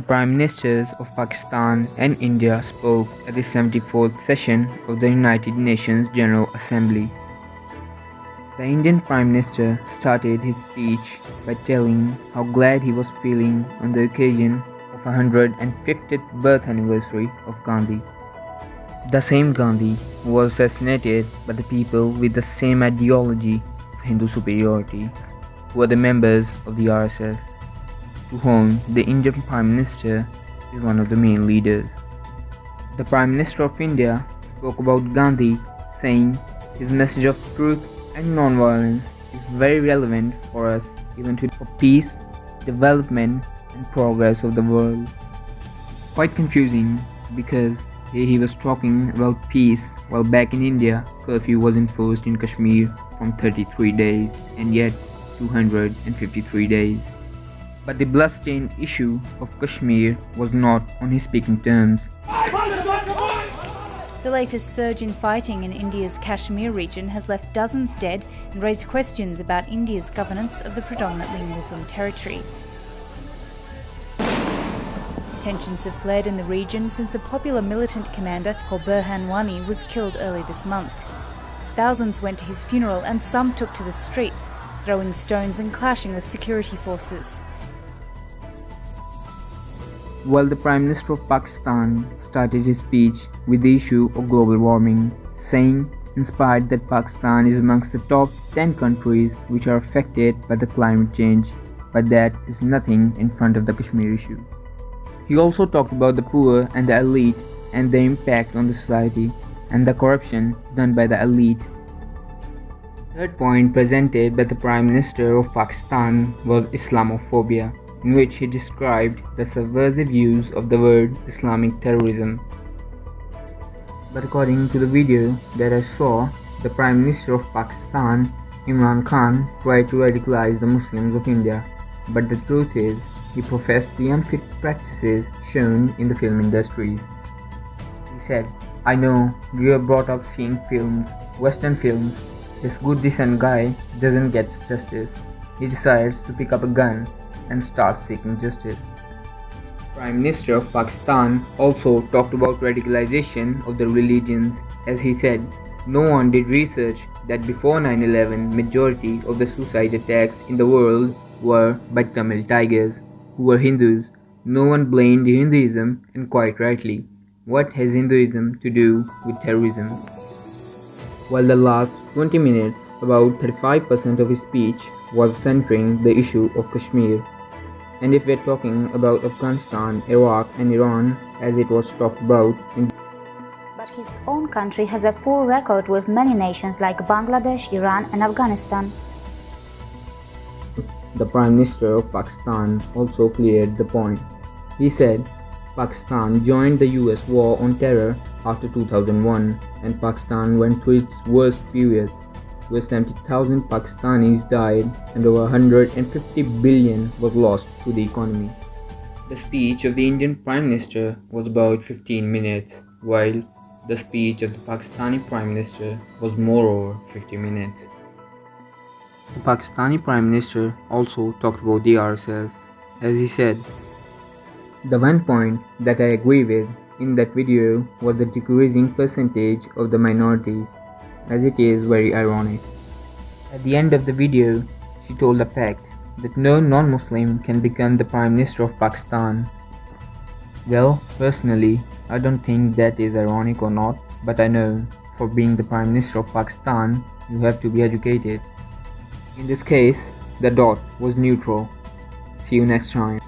The Prime Ministers of Pakistan and India spoke at the 74th session of the United Nations General Assembly. The Indian Prime Minister started his speech by telling how glad he was feeling on the occasion of 150th birth anniversary of Gandhi. The same Gandhi who was assassinated by the people with the same ideology of Hindu superiority, who were the members of the RSS, to whom the Indian Prime Minister is one of the main leaders. The Prime Minister of India spoke about Gandhi, saying his message of truth and non-violence is very relevant for us even today for peace, development and progress of the world. Quite confusing because here he was talking about peace while back in India curfew was enforced in Kashmir from 33 days and yet 253 days. But the bloodstained issue of Kashmir was not on his speaking terms. The latest surge in fighting in India's Kashmir region has left dozens dead and raised questions about India's governance of the predominantly Muslim territory. Tensions have flared in the region since a popular militant commander called Burhan Wani was killed early this month. Thousands went to his funeral and some took to the streets, throwing stones and clashing with security forces. While the Prime Minister of Pakistan started his speech with the issue of global warming, saying inspired that Pakistan is amongst the top 10 countries which are affected by the climate change, but that is nothing in front of the Kashmir issue. He also talked about the poor and the elite and their impact on the society and the corruption done by the elite. The third point presented by the Prime Minister of Pakistan was Islamophobia, in which he described the subversive use of the word Islamic terrorism. But according to the video that I saw, the Prime Minister of Pakistan, Imran Khan, tried to radicalize the Muslims of India, but the truth is, he professed the unfit practices shown in the film industries. He said, "I know, we were brought up seeing films, Western films. This good decent guy doesn't get justice. He decides to pick up a gun and start seeking justice." Prime Minister of Pakistan also talked about radicalization of the religions, as he said, no one did research that before 9/11 majority of the suicide attacks in the world were by Tamil Tigers, who were Hindus. No one blamed Hinduism, and quite rightly. What has Hinduism to do with terrorism? While the last 20 minutes, about 35% of his speech was centering the issue of Kashmir. And if we're talking about Afghanistan, Iraq and Iran, as it was talked about in But his own country has a poor record with many nations like Bangladesh, Iran and Afghanistan. The Prime Minister of Pakistan also cleared the point. He said, Pakistan joined the US war on terror after 2001 and Pakistan went through its worst periods, where 70,000 Pakistanis died and over 150 billion was lost to the economy. The speech of the Indian Prime Minister was about 15 minutes, while the speech of the Pakistani Prime Minister was moreover 50 minutes. The Pakistani Prime Minister also talked about the RSS, as he said, "The one point that I agree with in that video was the decreasing percentage of the minorities, as it is very ironic." At the end of the video, she told the fact that no non-Muslim can become the Prime Minister of Pakistan. Well, personally, I don't think that is ironic or not, but I know for being the Prime Minister of Pakistan, you have to be educated. In this case, the dot was neutral. See you next time.